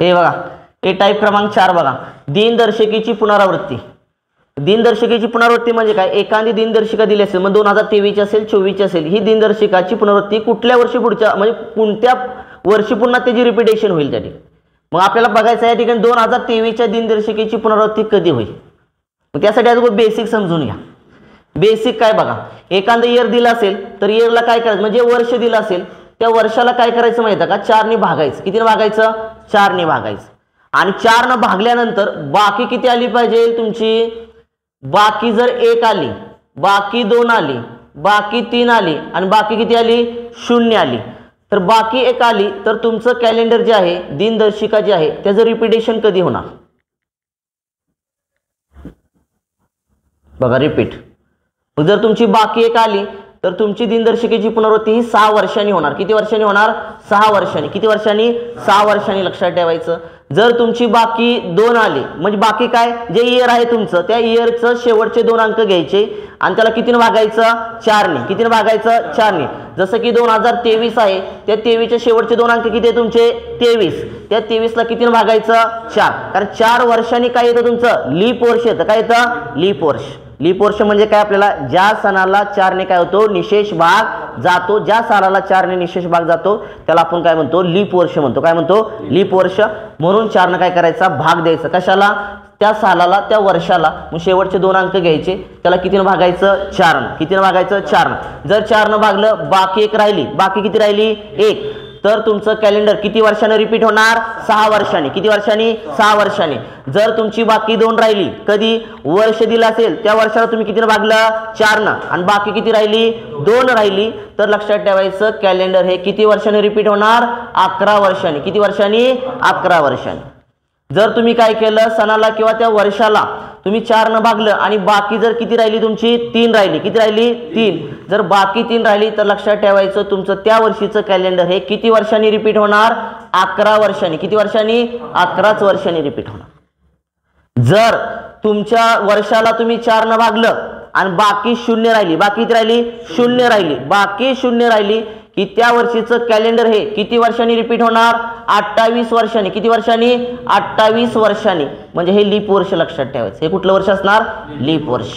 हे बघा, हे टाईप क्रमांक 4 बघा, दिनदर्शिकेची पुनरावृत्ती. दिनदर्शिकेची पुनरावृत्ती म्हणजे काय, एखादी दिनदर्शिका दिली असेल, मग 2023 असेल 24 असेल, ही दिनदर्शिकाची पुनरावृत्ती कुठल्या वर्षी पुढच्या म्हणजे कोणत्या वर्षी पुन्हा त्याची रिपिटेशन होईल त्या ठिकाणी. मग आपल्याला बघायचं या ठिकाणी 2023च्या दिनदर्शिकेची पुनरावृत्ती कधी होईल. मग त्यासाठी अगोदर बेसिक समजून घ्या. बेसिक काय बघा, एखादं इयर दिलं असेल तर इयरला काय करायचं, म्हणजे वर्ष दिलं असेल त्या वर्षाला काय करायचं माहिती आहे का, 4 ने भागायचं. कितीने भागायचं, 4 ने भागायचं. आणि 4 ने भागल्यानंतर बाकी किती आली पाहिजे तुमची, बाकी जर 1 आली, बाकी 2 आली, बाकी 3 आली आणि बाकी किती आली, 0 आली, तर बाकी 1 आली तर तुमचं कॅलेंडर जे आहे, दिनदर्शिका जी आहे त्याचं रिपिटेशन कधी होणार बघा, रिपीट. जर तुमची बाकी 1 आली तर तुमची दिनदर्शिकेची पुनरावृत्ती ही 6 वर्षांनी होणार. किती वर्षांनी होणार, 6 वर्षांनी. किती वर्षांनी, 6 वर्षांनी, लक्षात ठेवायचं. जर तुमची बाकी 2 आली, म्हणजे बाकी काय, जे इयर आहे तुमचं त्या इयरचं शेवटचे 2 अंक घ्यायचे आणि त्याला कितीने भागायचं, 4 ने. कितीने भागायचं, 4 ने. जसं की 2023 आहे, त्या 23चे शेवटचे 2 अंक किती आहे तुमचे, 23. त्या 23ला कितीने भागायचं, 4. कारण 4 वर्षांनी काय येतं तुमचं, लीप वर्ष येतं. काय येतं, लीप वर्ष. लीप वर्ष म्हणजे काय, आपल्याला ज्या सणाला 4 ने काय होतो, निशेष भाग जातो, ज्या सालाला 4 ने निशेष भाग जातो त्याला आपण काय म्हणतो, लीप वर्ष म्हणतो. काय म्हणतो, लीप वर्ष. म्हणून 4 ने काय करायचा, भाग द्यायचा. कशाला, त्या सालाला, त्या वर्षाला. मग शेवटचे 2 अंक घ्यायचे, त्याला कितीने भागायचं, 4 ने. कितीने भागायचं, 4 ने. जर 4 ने भागलं, बाकी 1 राहिली, बाकी किती राहिली, 1, तर तुमचं कॅलेंडर किती वर्षांनी रिपीट होणार, 6 वर्षांनी. किती वर्षांनी, 6 वर्षांनी. जर तुमची बाकी 2 राहिली, कधी वर्ष दिलं असेल त्या वर्षाला तुम्ही कितीने भागलं, 4 ने, आणि बाकी किती राहिली, 2 राहिली, तर लक्षात ठेवायचं कॅलेंडर हे किती वर्षांनी रिपीट होणार, 11 वर्षांनी. किती वर्षांनी, 11 वर्षांनी. जर तुम्ही काय केलं, सणाला किंवा त्या वर्षाला तुम्ही 4 ने भागलं आणि बाकी जर किती राहिली तुमची, 3 राहिली. किती राहिली, 3. जर बाकी 3 राहिली तर लक्षात ठेवायचं तुमचं त्या वर्षीचं कॅलेंडर हे किती वर्षांनी रिपीट होणार, 11 वर्षांनी. किती वर्षांनी, 11च वर्षांनी रिपीट होणार. जर तुमच्या वर्षाला तुम्ही 4 ने भागलं आणि बाकी 0 राहिली, बाकी किती राहिली, 0 राहिली, बाकी 0 राहिली की त्या वर्षीचं कॅलेंडर हे किती वर्षांनी रिपीट होणार, 28 वर्षांनी. किती वर्षांनी, 28 वर्षांनी. म्हणजे हे लीप वर्ष लक्षात ठेवायचं. हे कुठलं वर्ष असणार, लीप वर्ष.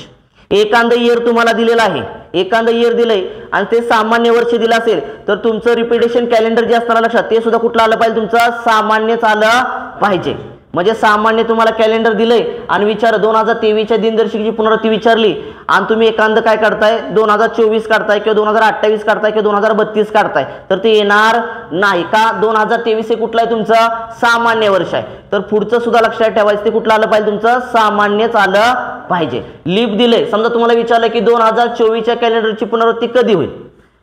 एखादं इयर तुम्हाला दिलेलं आहे, एखादं इयर दिलंय आणि ते सामान्य वर्ष दिलं असेल तर तुमचं रिपिटेशन कॅलेंडर जे असणार लक्षात, ते सुद्धा कुठलं आलं पाहिजे, तुमचं सामान्यच आलं पाहिजे. म्हणजे सामान्य तुम्हाला कॅलेंडर दिलंय आणि विचार 2023च्या दिनदर्शिकेची पुनरावृत्ती विचारली आणि तुम्ही एखादं काय करताय, 2024 काढताय किंवा 2028 काढताय किंवा 2032 काढताय, तर ते येणार नाही. का, 2023 हे कुठलं आहे तुमचं, सामान्य वर्ष आहे. तर पुढचं सुद्धा लक्षात ठेवायचं, ते कुठलं आलं पाहिजे, तुमचं सामान्यच आलं पाहिजे. लीप दिले, समजा तुम्हाला विचारलं की 2024च्या कॅलेंडरची पुनरावृत्ती कधी होईल,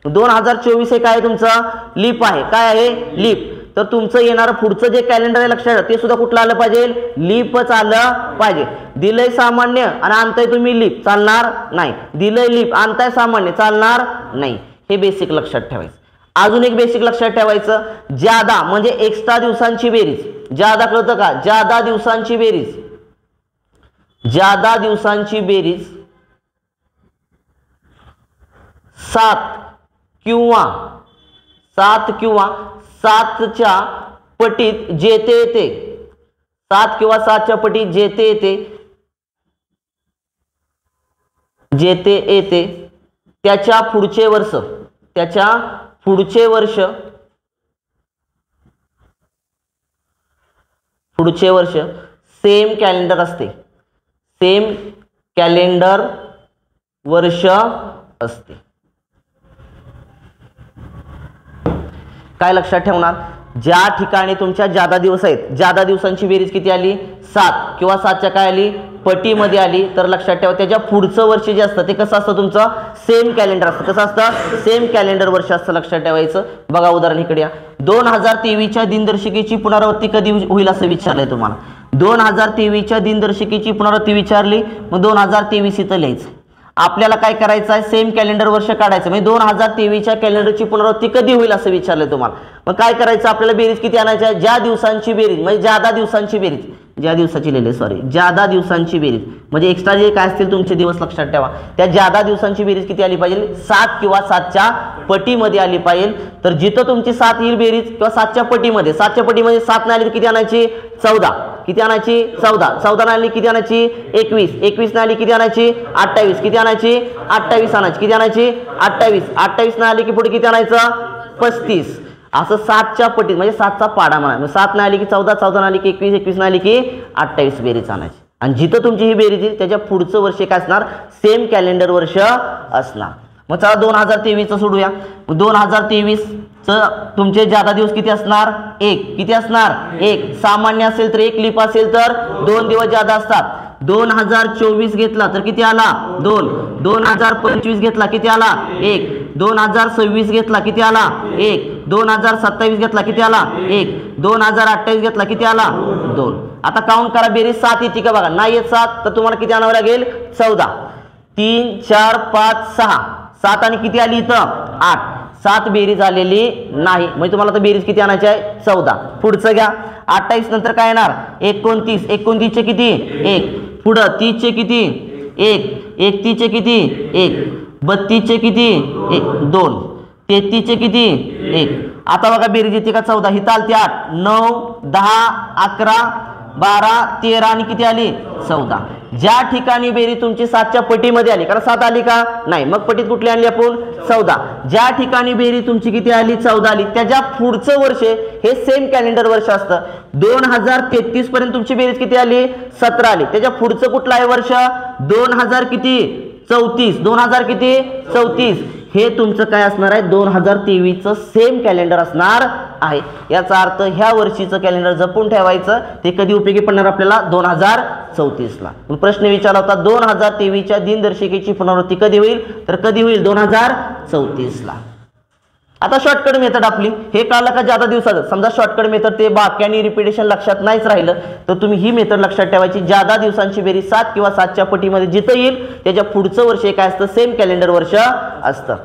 2024 हे काय तुमचं लीप आहे. काय आहे, लीप. तर तुमचं येणारं पुढचं जे कॅलेंडर आहे लक्षात ठेवा, ते सुद्धा कुठलं आलं पाहिजे, लीपच आलं पाहिजे. दिलंय सामान्य आणि आणताय तुम्ही लीप, चालणार नाही. दिलंय लीप, आणताय सामान्य, चालणार नाही. हे बेसिक लक्षात ठेवायचं. अजून एक बेसिक लक्षात ठेवायचं, ज्यादा म्हणजे एक्स्ट्रा दिवसांची बेरीज. ज्यादा कळतं का, ज्यादा दिवसांची बेरीज. ज्यादा दिवसांची बेरीज 7 किंवा 7च्या पटीत जेथे येते, 7 किंवा 7च्या पटीत जेथे येते, जेथे येते त्याच्या पुढचे वर्ष, त्याच्या पुढचे वर्ष, पुढचे वर्ष सेम कॅलेंडर असते, सेम कॅलेंडर वर्ष असते. काय लक्षात ठेवणार, ज्या ठिकाणी तुमच्या जादा दिवस आहेत, जादा दिवसांची बेरीज किती आली, 7 किंवा 7च्या काय आली, पटीमध्ये आली, तर लक्षात ठेवा त्याच्या पुढचं वर्ष जे असतं ते कसं असतं, तुमचं सेम कॅलेंडर असतं. कसं असतं, सेम कॅलेंडर वर्ष असतं. लक्षात ठेवायचं. बघा उदाहरण इकडे या, 2023च्या दिनदर्शिकेची पुनरावृत्ती कधी होईल असं विचारलंय तुम्हाला. 2023च्या दिनदर्शिकेची पुनरावृत्ती विचारली, मग 2023 इथं लिहायचं. आपल्याला काय करायचं आहे, सेम कॅलेंडर वर्ष काढायचं. म्हणजे 2023च्या कॅलेंडरची पुनरावृत्ती कधी होईल असं विचारलंय तुम्हाला. मग काय करायचं, आपल्याला बेरीज किती आणायची आहे, ज्या दिवसांची बेरीज म्हणजे जादा दिवसांची बेरीज. ज्या दिवसाची लिहिले सॉरी ज्यादा दिवसांची बेरीज म्हणजे एक्स्ट्रा जे काय असतील तुमचे दिवस लक्षात ठेवा, त्या ज्यादा दिवसांची बेरीज किती आली पाहिजे 7 किंवा 7च्या पटीमध्ये आली पाहिजे. तर जिथं तुमची 7 येईल बेरीज किंवा 7च्या पटीमध्ये 7 नाही आली तर किती आणायची 14, किती आणायची 14 नाही आली किती आणायची 21 नाही आली किती आणायची 28, किती आणायची 28 आणायची, किती आणायची 28 नाही आली की पुढे किती आणायचं 35. असं 7च्या पटीत म्हणजे 7चा पाडा म्हणा, 7 नाही आली की 14 नाही आली की 21 नाही आली की 28 बेरीज आणायची. आणि जिथं तुमची ही बेरीज येईल त्याच्या पुढचं वर्ष काय असणार सेम कॅलेंडर वर्ष असणार. मग चला 2023 सोडूया. 2023 तुमचे ज्यादा दिवस किती असणार 1, किती असणार 1. सामान्य असेल तर 1, लीप असेल तर 2 दिवस ज्यादा असतात. 2024 घेतला तर किती आला 2, 2025 घेतला किती आला 1, 2026 घेतला किती आला 1, 2027 घेतला किती आला 1, 2028 घेतला किती आला 2. आता काउंट करा बेरीज 7 येते का बघा, नाही येत 7 तर तुम्हाला किती आणावं लागेल 14. 3 4 5 6 7 आणि किती आली इथं 8, 7 बेरीज आलेली नाही म्हणजे तुम्हाला तर बेरीज किती आणायची आहे 14. पुढचं घ्या 28 नंतर काय येणार 29 चे किती 1, पुढं 30 चे किती 1, 31 चे किती 1, 32 चे किती 1, 2, 33 चे किती 1. आता बघा बेरीज येते का 14, ही चालते 8, 9 10 11 12 13 आणि किती आली 14. ज्या ठिकाणी बेरीज तुमची 7च्या पटीमध्ये आली, कारण 7 आली का नाही, मग पटीत कुठली आणली आपण 14. ज्या ठिकाणी बेरीज तुमची किती आली 14 आली त्याच्या पुढचं वर्ष हे सेम कॅलेंडर वर्ष असतं. 2033 पर्यंत तुमची बेरीज किती आली 17 आली, त्याच्या पुढचं कुठलं आहे वर्ष 2000 किती 34, 2000 किती 34 हे तुमचं काय असणार आहे 2023चं सेम कॅलेंडर असणार आहे. याचा अर्थ ह्या वर्षीचं कॅलेंडर जपून ठेवायचं, ते कधी उपयोगी पडणार आपल्याला 2034ला. प्रश्न विचारला होता 2023च्या दिनदर्शिकेची पुनरावृत्ती कधी होईल, तर कधी होईल 2034ला. आता शॉर्टकट मेथड आपली हे कळलं का ज्यादा दिवसाचं, समजा शॉर्टकट मेथड ते बाकी आणि रिपिटेशन लक्षात नाहीच राहिलं तर तुम्ही ही मेथड लक्षात ठेवायची. ज्यादा दिवसांची बेरीज 7 किंवा 7च्या पटीमध्ये जिथं येईल त्याच्या पुढचं वर्ष काय असतं सेम कॅलेंडर वर्ष असतं.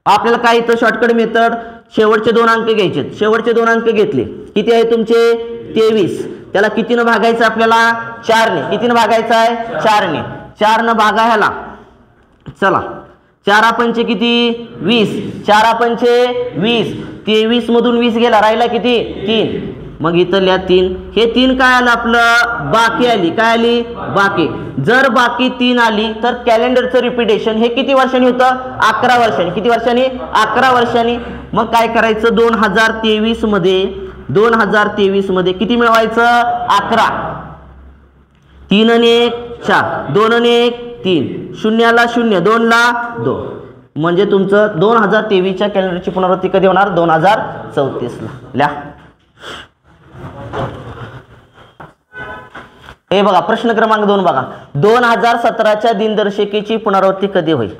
आपल्याला काय इथं शॉर्टकट मेथड शेवटचे 2 अंक घ्यायचे, शेवटचे 2 अंक घेतले किती आहे तुमचे 23, त्याला कितीनं भागायचं आपल्याला 4ने, कितीनं भागायचं आहे 4ने, 4 भागा ह्याला. चला 4 पंचे किती 20, 4 पंचे 20, 23 मधून 20 गेला राहिला किती 3, मग इथं लिहा 3. हे 3 काय आलं आपलं बाकी आली, काय आली बाकी. जर बाकी 3 आली तर कॅलेंडरचं रिपिटेशन हे किती वर्षांनी होतं 11 वर्षांनी, किती वर्षांनी 11 वर्षांनी. मग काय करायचं 2023 मध्ये किती मिळवायचं 11, 3 आणि 1 4, 2 आणि 1 3, 0 ला 0, 2 ला 2 म्हणजे तुमचं 2023च्या कॅलेंडरची पुनरावृत्ती कधी होणार 2034ला. लिहा हे बघा प्रश्न क्रमांक 2 बघा 2017च्या दिनदर्शिकेची पुनरावृत्ती कधी होईल.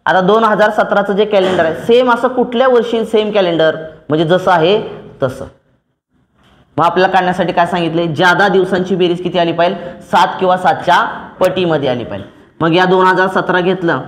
आता 2017चं जे कॅलेंडर आहे सेम असं कुठल्या वर्षी सेम कॅलेंडर म्हणजे जसं आहे तसं. मग आपल्याला काढण्यासाठी काय सांगितले ज्यादा दिवसांची बेरीज किती आली पाहिजे 7 किंवा 7च्या पटीमध्ये आली पाहिजे. मग या 2017 घेतलं,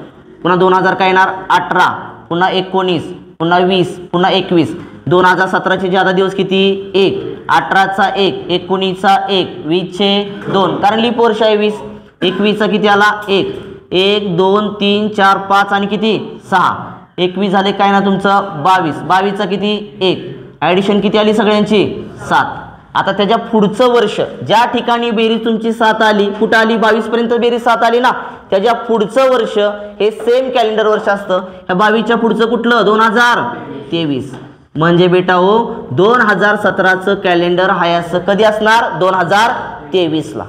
पुन्हा 2000 काय येणार 18, पुन्हा 19, पुन्हा 20, पुन्हा 21. 2017चे ज्यादा दिवस किती 1, 18चा 1, 19चा 1, 20चे 2 कारण लीप वर्ष आहे 20. 21चा किती आला 1, 1 2 3 4 5 आणि किती 6, 21 झाले काय ना तुमचं 22, 22चा किती 1, ॲडिशन किती आली सगळ्यांची 7. आता त्याच्या पुढचं वर्ष ज्या ठिकाणी बेरीज तुमची 7 आली कुठं आली 22 पर्यंत बेरीज 7 आली ना, त्याच्या पुढचं वर्ष हे सेम कॅलेंडर वर्ष असतं. ह्या 22च्या पुढचं कुठलं 2023. म्हणजे बेटा हो 2017चं कॅलेंडर हाय असं कधी असणार 2023ला.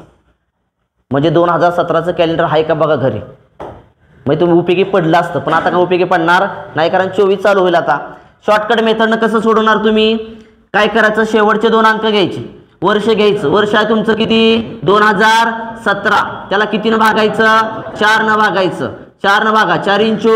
म्हणजे 2017चं कॅलेंडर आहे का बघा घरी, म्हणजे तुम्ही उपयोगी पडलं असतं, पण आता का उपयोगी पडणार नाही कारण 24 चालू होईल. आता शॉर्टकट मेथडनं कसं सोडवणार तुम्ही, काय करायचं शेवटचे 2 अंक घ्यायचे, वर्ष घ्यायचं. वर्ष आहे तुमचं किती 2017, त्याला कितीनं भागायचं 4 भागायचं. 4 भागा 4 ×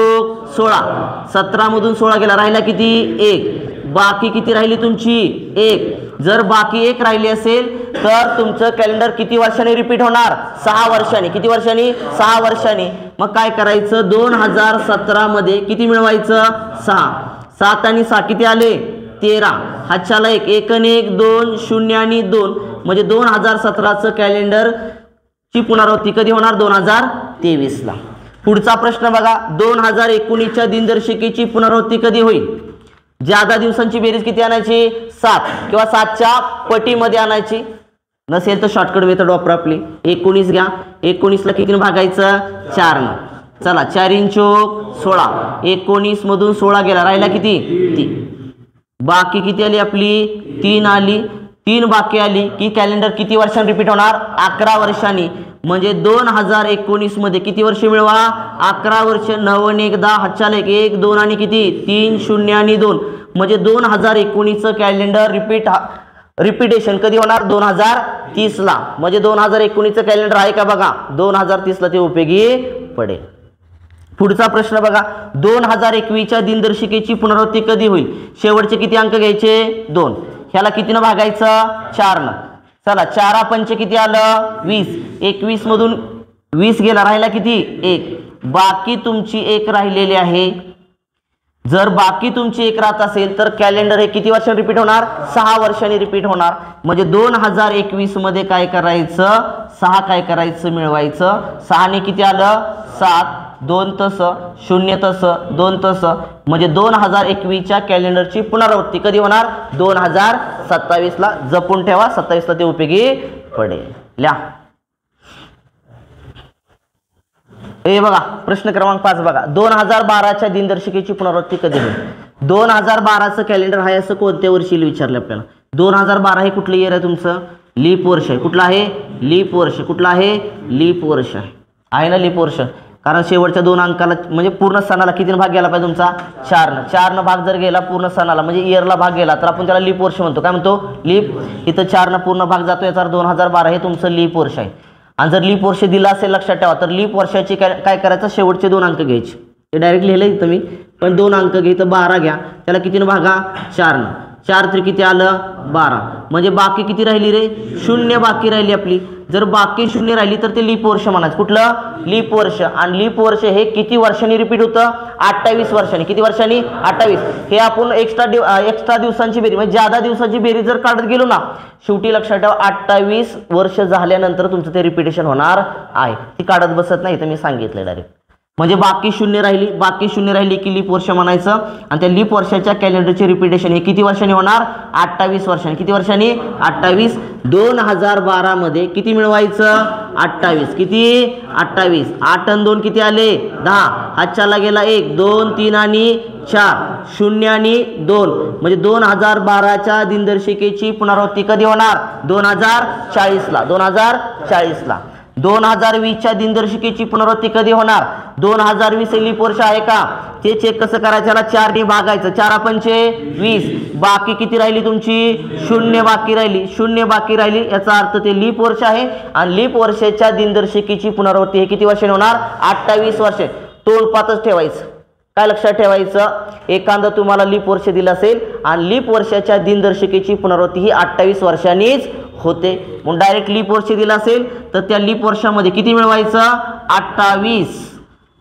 16, 17 मधून 16 गेला राहिला किती 1, बाकी किती राहिली तुमची 1. जर बाकी 1 राहिली असेल तर तुमचं कॅलेंडर किती वर्षांनी रिपीट होणार 6 वर्षांनी. किती वर्षांनी 6 वर्षांनी. मग काय करायचं 2017 मध्ये किती मिळवायचं 6, 7 आणि 6 किती आले 13, हातच्याला 1, 1 आणि 1 2, 0 आणि 2 म्हणजे 2017चं कॅलेंडर ची पुनरावृत्ती कधी होणार 2023 ला। पुढचा प्रश्न बघा 2019च्या दिनदर्शिकेची पुनरावृत्ती कधी होईल? ज्यादा दिवसांची बेरीज किती आणायची 7 किंवा 7च्या पटीमध्ये आणायची, नसेल तर शॉर्टकट मेथड वापरा आपली। 19 घ्या, 19ला कितीने भागायचं 4 ने, चला 4 × 16, 19 मधून 16 गेला, राहिला किती 3, बाकी किती आली आपली 3 आली, 3 बाकी आली की कॅलेंडर किती वर्षांनी रिपीट होणार 11 वर्षांनी, म्हणजे 2019 मध्ये किती वर्ष मिळवा 11 वर्ष, 9 आणि 1 10, हातच्याला 1 2 आणि किती 3 0 आणि 2, म्हणजे 2019चं कॅलेंडर रिपीटेशन कधी होणार 2030 ला, म्हणजे 2019चं कॅलेंडर आहे का बघा 2030 ला ते उपयोगी पडेल। पुढचा प्रश्न बघा 2021च्या दिनदर्शिकेची पुनरावृत्ती कधी होईल? शेवटचे किती अंक घ्यायचे 2, ह्याला कितीनं भागायचं 4 न, चला 4 पंचे किती आलं 20, 21 मधून 20 गेला, राहिला किती 1, बाकी तुमची 1 राहिलेली आहे। जर बाकी तुमची 1 राहत असेल तर कॅलेंडर हे किती वर्षांनी रिपीट होणार 6 वर्षांनी रिपीट होणार, म्हणजे 2021 मध्ये काय करायचं 6 काय करायचं मिळवायचं, 6 ने किती आलं 7, 2 तसं 0 तसं 2 तसं, म्हणजे 2021च्या कॅलेंडरची पुनरावृत्ती कधी होणार 2027 ला, जपून ठेवा 27 ला ते उपयोगी पडेल। लिहा हे बघा प्रश्न क्रमांक 5 बघा 2012च्या दिनदर्शिकेची पुनरावृत्ती कधी होईल? 2012चं कॅलेंडर आहे असं कोणत्या वर्षी विचारले आपल्याला? 2012 हे कुठलं इयर आहे तुमचं? लीप वर्ष आहे। कुठलं आहे? लीप वर्ष। कुठलं आहे? लीप वर्ष आहे ना, लीप वर्ष, कारण शेवटच्या 2 अंकाला म्हणजे पूर्ण सणाला कितीनं भाग गेला पाहिजे तुमचा 4 न भाग जर गेला पूर्ण सणाला म्हणजे इयरला भाग गेला तर आपण त्याला लीप वर्ष म्हणतो। काय म्हणतो? लीप। इथं 4 न पूर्ण भाग जातो, याचा 2012 हे तुमचं लीप वर्ष आहे। आणि जर लीप वर्ष दिला असेल लक्षात ठेवा तर लीप वर्षाची काय करायचं शेवटचे 2 अंक घ्यायचे, हे डायरेक्ट लिहिलंय तुम्ही, पण 2 अंक घे तर 12 घ्या, त्याला कितीनं भागा 4 न, 4 3 किती आलं 12, म्हणजे बाकी किती राहिली रे 0 बाकी राहिली आपली। जर बाकी 0 राहिली तर ते लीप वर्ष म्हणायचं। कुठलं? लीप वर्ष। आणि लीप वर्ष हे किती वर्षांनी रिपीट होतं 28 वर्षांनी। किती वर्षांनी 28। हे आपण एक्स्ट्रा दिवसांची बेरीज म्हणजे ज्यादा दिवसाची बेरीज जर काढत गेलो ना शेवटी लक्षात ठेवा 28 वर्ष झाल्यानंतर तुमचं ते रिपीटेशन होणार आहे, ती काढत बसत नाही तर मी सांगितलं डायरेक्ट, म्हणजे बाकी 0 राहिली, बाकी 0 राहिली की लीप वर्ष म्हणायचं। आणि त्या लीप वर्षाच्या कॅलेंडरचे रिपीटेशन हे किती वर्षांनी होणार 28 वर्षांनी। किती वर्षांनी 28। 2012 मध्ये किती मिळवायचं 28, किती 28, 8 आणि 2 किती आले 10, हातच्याला गेला 1 2 3 आणि 4, 0 आणि 2, म्हणजे 2012च्या दिनदर्शिकेची पुनरावृत्ती कधी होणार 2040 ला, 2040 ला। 2020च्या दिनदर्शिकेची पुनरावृत्ती कधी होणार 2020 लीप वर्ष आहे का ते चेक कसं करायचं, त्याला 4 ने भागायचं, 4 पंचे 20, बाकी किती राहिली तुमची 0 बाकी राहिली, 0 बाकी राहिली, याचा अर्थ ते लीप वर्ष आहे। आणि लीप वर्षाच्या दिनदर्शिकेची पुनरावृत्ती हे किती वर्षांनी होणार 28 वर्षे। तोंडपातच ठेवायचं, काय लक्षात ठेवायचं, एखादं तुम्हाला लीप वर्ष दिलं असेल आणि लीप वर्षाच्या दिनदर्शिकेची पुनरावृत्ती ही 28 वर्षांनीच होते, मग डायरेक्ट लीप वर्ष दिलं असेल तर त्या लीप वर्षामध्ये किती मिळवायचं 28,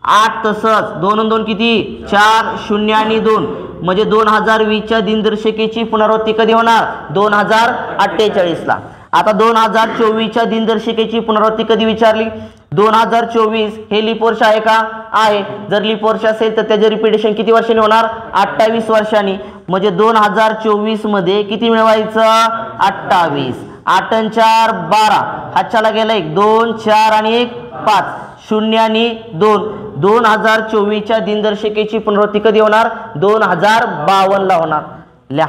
8 तसंच 2 आणि 2 किती 4, 0 आणि 2, म्हणजे 2020च्या दिनदर्शिकेची पुनरावृत्ती कधी होणार 2048 ला। आता 2024च्या दिनदर्शिकेची पुनरावृत्ती कधी विचारली, 2024 हे लीप वर्ष आहे का? आहे। जर लीप वर्ष असेल तर त्याचे रिपीटेशन किती वर्षांनी होणार 28 वर्षांनी, म्हणजे 2024 मध्ये किती मिळवायचं 28, 8 आणि 4 12, हातच्याला गेला 1 2 4 आणि 1 5, 0 आणि 2, 2024च्या दिनदर्शिकेची पुनरावृत्ती कधी होणार 2052 ला होणार। लिहा